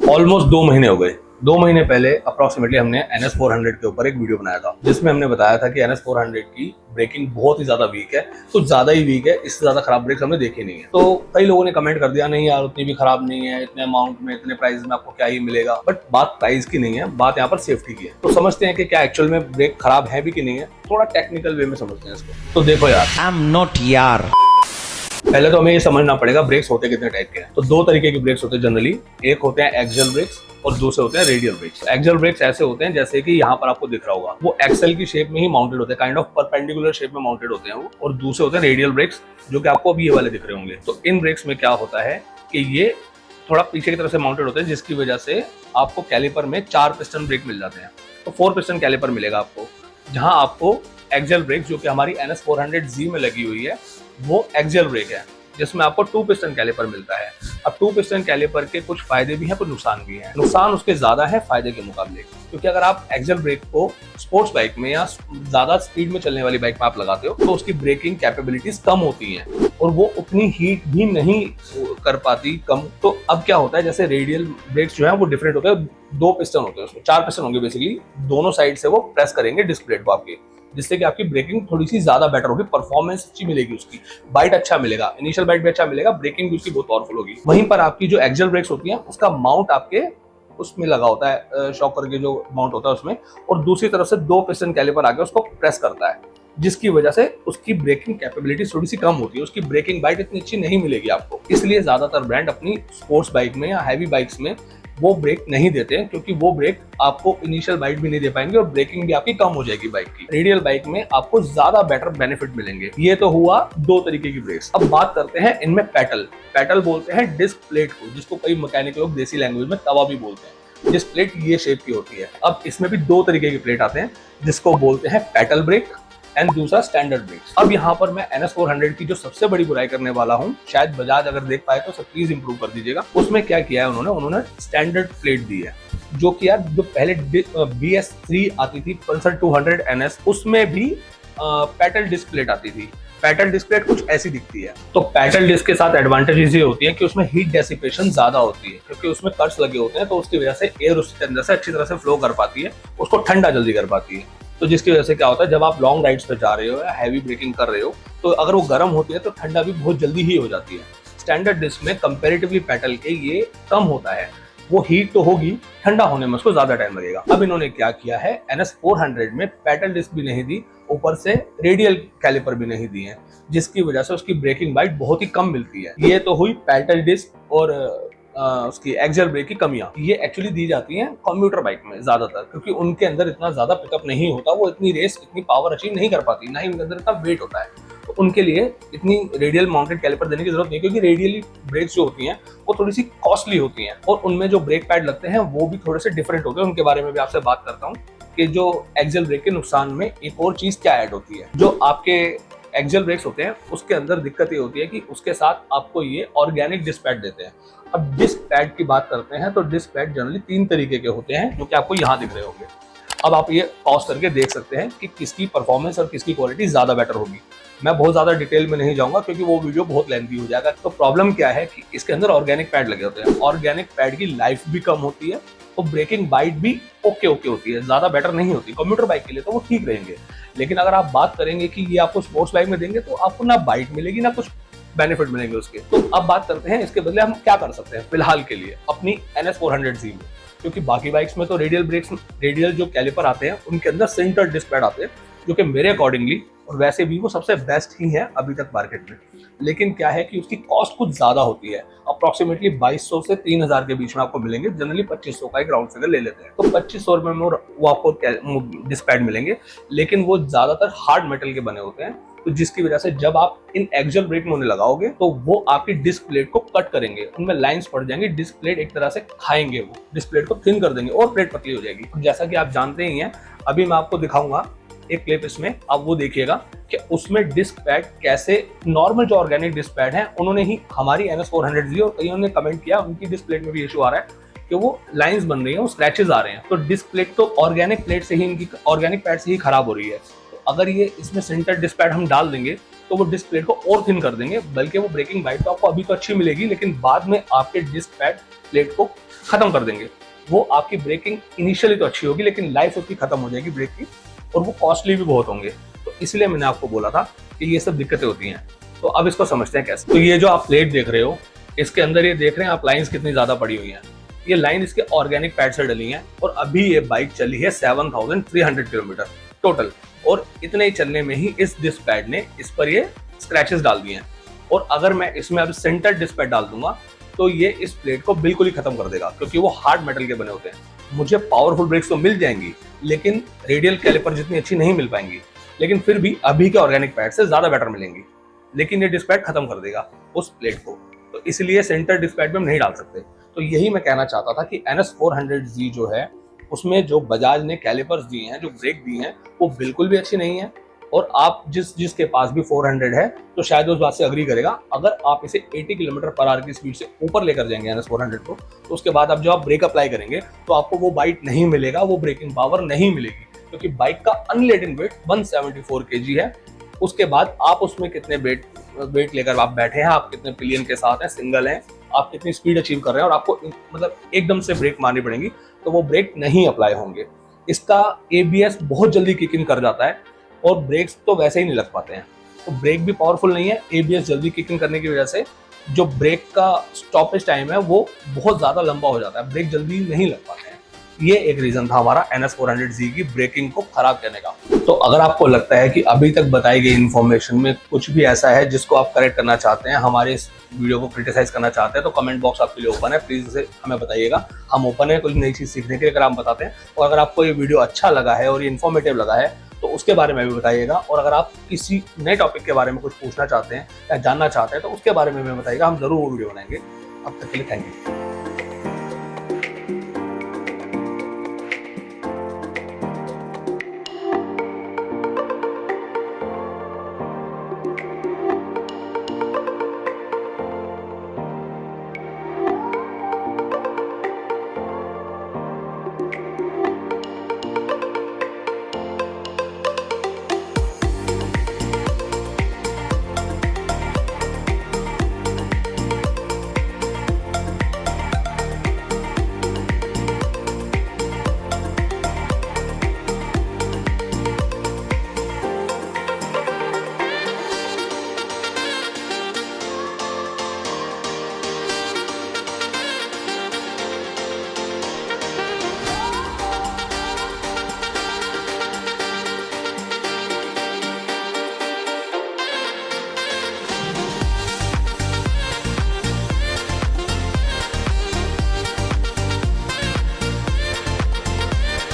Almost 2 महीने हो गए। 2 महीने पहले अप्रोक्सीमेटली हमने NS400 के ऊपर एक वीडियो बनाया था, जिसमें हमने बताया था कि NS400 की ब्रेकिंग बहुत ही ज्यादा वीक है, कुछ ज्यादा ही वीक है, इससे ज्यादा खराब ब्रेक्स हमने देखी नहीं है। तो कई लोगों ने कमेंट कर दिया, नहीं यार उतनी भी खराब नहीं है, इतने अमाउंट में इतने प्राइस में आपको क्या ही मिलेगा। बट बात प्राइस की नहीं है, बात यहाँ पर सेफ्टी की है। तो समझते हैं कि क्या एक्चुअल में ब्रेक खराब है भी कि नहीं है, थोड़ा टेक्निकल वे में समझते हैं इसको। तो देखो यार, आई एम नॉट यार। पहले तो हमें ये समझना पड़ेगा ब्रेक्स होते कितने टाइप के हैं। तो 2 तरीके के ब्रेक्स होते हैं जनरली। एक होते हैं एक्सियल ब्रेक्स और दूसरे होते हैं रेडियल ब्रेक्स। एक्सियल ब्रेक्स ऐसे होते हैं जैसे कि यहाँ पर आपको दिख रहा होगा, वो एक्सेल की शेप में ही माउंटेड होते हैं, काइंड ऑफ परपेंडिकुलर शेप में माउंटेड होते हैं वो। और दूसरे होते हैं रेडियल ब्रेक्स, जो कि आपको अभी ये वाले दिख रहे होंगे। तो इन ब्रेक्स में क्या होता है कि ये थोड़ा पीछे की तरफ से माउंटेड होते हैं, जिसकी वजह से आपको कैलिपर में 4 पिस्टन ब्रेक मिल जाते हैं। तो 4 पिस्टन कैलिपर मिलेगा आपको, जहां आपको एक्सियल ब्रेक जो कि हमारी NS400Z में लगी हुई है वो एक्सियल ब्रेक है, जिसमें आपको 2 पिस्टन कैलिपर मिलता है। अब 2 पिस्टन कैलिपर के कुछ फायदे भी हैं, कुछ नुकसान भी हैं। नुकसान उसके ज्यादा है फायदे के मुकाबले, क्योंकि अगर आप एक्सियल ब्रेक को स्पोर्ट्स बाइक में या ज्यादा स्पीड में चलने वाली बाइक में आप लगाते हो तो उसकी ब्रेकिंग कैपेबिलिटीज कम होती हैं और वो उतनी हीट भी नहीं कर पाती कम। तो अब क्या होता है, जैसे रेडियल ब्रेक्स जो है वो डिफरेंट होते हैं, 2 पिस्टन होते हैं, उसमें 4 पिस्टन होंगे बेसिकली, दोनों साइड से वो प्रेस करेंगे डिस्क प्लेट को आपके, जिससे कि आपकी ब्रेकिंग थोड़ी सी ज्यादा बेटर होगी, परफॉर्मेंस अच्छी मिलेगी, उसकी बाइट अच्छा मिलेगा, इनिशियल बाइट भी अच्छा मिलेगा, ब्रेकिंग भी उसकी बहुत पावरफुल होगी। वहीं पर आपकी जो एक्सियल ब्रेक्स होती हैं उसका माउंट आपके उसमें लगा होता है, शॉकर के जो माउंट होता है उसमें, और दूसरी तरफ से 2 पिस्टन कैलिपर आके उसको प्रेस करता है, जिसकी वजह से उसकी ब्रेकिंग कैपेबिलिटी थोड़ी सी कम होती है, उसकी ब्रेकिंग बाइट इतनी अच्छी नहीं मिलेगी आपको। इसलिए ज्यादातर ब्रांड अपनी स्पोर्ट्स बाइक में या हैवी बाइक्स में वो ब्रेक नहीं देते हैं, क्योंकि वो ब्रेक आपको इनिशियल बाइट भी नहीं दे पाएंगे और ब्रेकिंग भी आपकी कम हो जाएगी बाइक की। रेडियल बाइक में आपको ज्यादा बेटर बेनिफिट मिलेंगे। ये तो हुआ 2 तरीके की ब्रेक्स। अब बात करते हैं इनमें पैटल बोलते हैं डिस्क प्लेट को, जिसको कई मैकेनिक लोग देसी लैंग्वेज में तवा भी बोलते हैं। डिस्क प्लेट ये शेप की होती है। अब इसमें भी 2 तरीके की प्लेट आते हैं, जिसको बोलते हैं पैटल ब्रेक एंड दूसरा स्टैंडर्ड ब्रेक्स। अब यहाँ पर मैं NS400 की जो सबसे बड़ी बुराई करने वाला हूँ, शायद बजाज अगर देख पाए तो सब प्लीज इंप्रूव कर दीजिएगा। उसमें क्या किया है उन्होंने स्टैंडर्ड प्लेट दी है, जो कि यार जो पहले BS3 आती थी पल्सर 200 NS, उसमें भी पैटल डिस्क प्लेट आती थी। पैटल डिस्क प्लेट कुछ ऐसी दिखती है। तो पैटल डिस्क के साथ एडवांटेजेस ये होती है कि उसमें हीट डेसिपेशन ज्यादा होती है, क्योंकि उसमें कट्स लगे होते हैं, तो उसकी वजह से एयर उसके अंदर से अच्छी तरह से फ्लो कर पाती है, उसको ठंडा जल्दी कर पाती है। तो जिसकी वजह से क्या होता है, जब आप लॉन्ग राइड्स पे जा रहे हो या हैवी ब्रेकिंग कर रहे हो, तो अगर वो गर्म होती है तो ठंडा भी बहुत जल्दी ही हो जाती है। स्टैंडर्ड डिस्क में कंपैरेटिवली पैटल के ये कम होता है, वो हीट तो होगी, ठंडा होने में उसको ज्यादा टाइम लगेगा। अब इन्होंने क्या किया है, NS400 में पैटल डिस्क भी नहीं दी, ऊपर से रेडियल कैलिपर भी नहीं दिए, जिसकी वजह से उसकी ब्रेकिंग बाइट बहुत ही कम मिलती है। ये तो हुई पैटल डिस्क और उसकी एक्सियल ब्रेक की कमियां। ये एक्चुअली दी जाती हैं कंप्यूटर बाइक में ज्यादातर, क्योंकि उनके अंदर इतना ज्यादा पिकअप नहीं होता, वो इतनी रेस इतनी पावर अचीव नहीं कर पाती, ना ही उनके अंदर इतना वेट होता है, तो उनके लिए इतनी रेडियल माउंटेड कैलिपर देने की जरूरत नहीं, क्योंकि रेडियली ब्रेक्स जो होती हैं वो थोड़ी सी कॉस्टली होती हैं, और उनमें जो ब्रेक पैड लगते हैं वो भी थोड़े से डिफरेंट होते हैं। उनके बारे में भी आपसे बात करता हूँ कि जो एक्सियल ब्रेक के नुकसान में एक और चीज क्या ऐड होती है। जो आपके एक्सियल ब्रेक्स होते हैं उसके अंदर दिक्कत ये होती है कि उसके साथ आपको ये ऑर्गेनिक डिस्क पैड देते हैं। अब डिस्क पैड की बात करते हैं तो डिस्क पैड जनरली 3 तरीके के होते हैं, जो कि आपको यहाँ दिख रहे होंगे। अब आप ये पॉज करके देख सकते हैं कि किसकी परफॉर्मेंस और किसकी क्वालिटी ज्यादा बेटर होगी। मैं बहुत ज्यादा डिटेल में नहीं जाऊंगा, क्योंकि वो वीडियो बहुत लेंथी हो जाएगा। तो प्रॉब्लम क्या है कि इसके अंदर ऑर्गेनिक पैड लगे होते हैं। ऑर्गेनिक पैड की लाइफ भी कम होती है और ब्रेकिंग बाइट भी ओके होती है, ज्यादा बेटर नहीं होती। कंप्यूटर बाइक के लिए तो वो ठीक रहेंगे, लेकिन अगर आप बात करेंगे कि ये आपको स्पोर्ट्स बाइक में देंगे तो आपको ना बाइट मिलेगी ना कुछ बेनिफिट मिलेंगे उसके। तो अब बात करते हैं इसके बदले हम क्या कर सकते हैं फिलहाल के लिए अपनी NS400Z में, क्योंकि बाकी बाइक्स में तो रेडियल जो कैलिपर आते हैं उनके अंदर सेंटर डिस्क पैड आते हैं, जो कि मेरे अकॉर्डिंगली और वैसे भी वो सबसे बेस्ट ही है अभी तक मार्केट में। लेकिन क्या है कि उसकी कॉस्ट कुछ ज्यादा होती है, अप्रोक्सीमेटली 2200 से 3000 के बीच में आपको मिलेंगे। जनरली 2500 का एक राउंड फिगर ले लेते हैं, तो 2500 रुपए में वो आपको डिस्क पैड मिलेंगे, लेकिन वो ज्यादातर हार्ड मेटल के बने होते हैं, तो जिसकी वजह से जब आप इन एक्सियल ब्रेक में उन्हें लगाओगे तो वो आपकी डिस्क प्लेट को कट करेंगे, उनमें लाइंस पड़ जाएंगी, डिस्क प्लेट एक तरह से खाएंगे, वो डिस्क प्लेट को थिन कर देंगे और प्लेट पतली हो जाएगी। जैसा कि आप जानते ही हैं, अभी मैं आपको दिखाऊंगा एक क्लिप इसमें, आप वो देखिएगा कि उसमें डिस्क पैड कैसे नॉर्मल जो ऑर्गेनिक डिस्क पैड है, उन्होंने ही हमारी NS400Z, और कईयों ने कमेंट किया उनकी डिस्क प्लेट में भी इशू आ रहा है कि वो लाइंस बन रही हैं, वो स्क्रैचेस आ रहे हैं। तो डिस्क प्लेट तो ऑर्गेनिक प्लेट से ही, इनकी ऑर्गेनिक पैड से ही खराब हो रही है। तो अगर ये इसमें सेंटर डिस्क पैड हम डाल देंगे तो वो डिस्क प्लेट को और थिन कर देंगे, बल्कि वो ब्रेकिंग बाइट तो आपको अभी तो अच्छी मिलेगी, लेकिन बाद में आपके डिस्क पैड प्लेट को खत्म कर देंगे। वो आपकी ब्रेकिंग इनिशियली तो अच्छी होगी, लेकिन लाइफ उसकी खत्म हो जाएगी ब्रेक की, और वो कॉस्टली भी बहुत होंगे। तो इसलिए मैंने आपको बोला था कि ये सब दिक्कतें होती हैं। तो अब इसको समझते हैं कैसे। तो ये जो आप प्लेट देख रहे हो, इसके अंदर ये देख रहे हैं आप लाइंस कितनी ज्यादा पड़ी हुई हैं। ये लाइन इसके ऑर्गेनिक पैड से डली है, और अभी ये बाइक चली है 7300 किलोमीटर टोटल, और इतने ही चलने में ही इस डिस्क पैड ने इस पर ये स्क्रैचेस डाल दिए हैं। और अगर मैं इसमें अब सेंटर डिस्क पैड डाल दूंगा तो ये इस प्लेट को बिल्कुल ही खत्म कर देगा, क्योंकि वो हार्ड मेटल के बने होते हैं। मुझे पावरफुल ब्रेक्स तो मिल जाएंगी, लेकिन रेडियल कैलिपर जितनी अच्छी नहीं मिल पाएंगी, लेकिन फिर भी अभी के ऑर्गेनिक पैड से ज्यादा बेटर मिलेंगी। लेकिन ये डिस्क पैड खत्म कर देगा उस प्लेट को, तो इसलिए सेंटर डिस्क पैड में हम नहीं डाल सकते। तो यही मैं कहना चाहता था कि NS400Z जो है, उसमें जो बजाज ने कैलिपर्स दिए हैं, जो ब्रेक दी हैं, वो बिल्कुल भी अच्छी नहीं है। और आप जिसके पास भी 400 है तो शायद उस बात से अग्री करेगा। अगर आप इसे 80 किलोमीटर पर आवर की स्पीड से ऊपर लेकर जाएंगे NS400 को, तो उसके बाद अब जब आप ब्रेक अप्लाई करेंगे तो आपको वो बाइट नहीं मिलेगा, वो ब्रेकिंग पावर नहीं मिलेगी, क्योंकि बाइक का अनलेडन वेट 174 kg है। उसके बाद आप उसमें कितने वेट लेकर आप बैठे हैं, आप कितने पिलियन के साथ हैं, सिंगल हैं, आप कितनी स्पीड अचीव कर रहे हैं, और आपको मतलब एकदम से ब्रेक मारनी पड़ेगी, तो वो ब्रेक नहीं अप्लाई होंगे। इसका ABS बहुत जल्दी किक इन कर जाता है, और ब्रेक्स तो वैसे ही नहीं लग पाते हैं। तो ब्रेक भी पावरफुल नहीं है, ABS जल्दी किक इन करने की वजह से जो ब्रेक का स्टॉपेज टाइम है वो बहुत ज़्यादा लंबा हो जाता है, ब्रेक जल्दी नहीं लग पाते हैं। ये एक रीज़न था हमारा NS400Z की ब्रेकिंग को खराब करने का। तो अगर आपको लगता है कि अभी तक बताई गई इन्फॉर्मेशन में कुछ भी ऐसा है जिसको आप करेक्ट करना चाहते हैं, हमारे इस वीडियो को क्रिटिसाइज करना चाहते हैं, तो कमेंट बॉक्स आपके लिए ओपन है, प्लीज़ इसे हमें बताइएगा। हम ओपन है कुछ नई चीज़ सीखने के लिए, अगर आप बताते हैं। और अगर आपको ये वीडियो अच्छा लगा है और ये इन्फॉर्मेटिव लगा है तो उसके बारे में भी बताइएगा। और अगर आप किसी नए टॉपिक के बारे में कुछ पूछना चाहते हैं या जानना चाहते हैं तो उसके बारे में भी बताइएगा, हम जरूर वो वीडियो बनाएंगे। अब तक के लिए थैंक यू।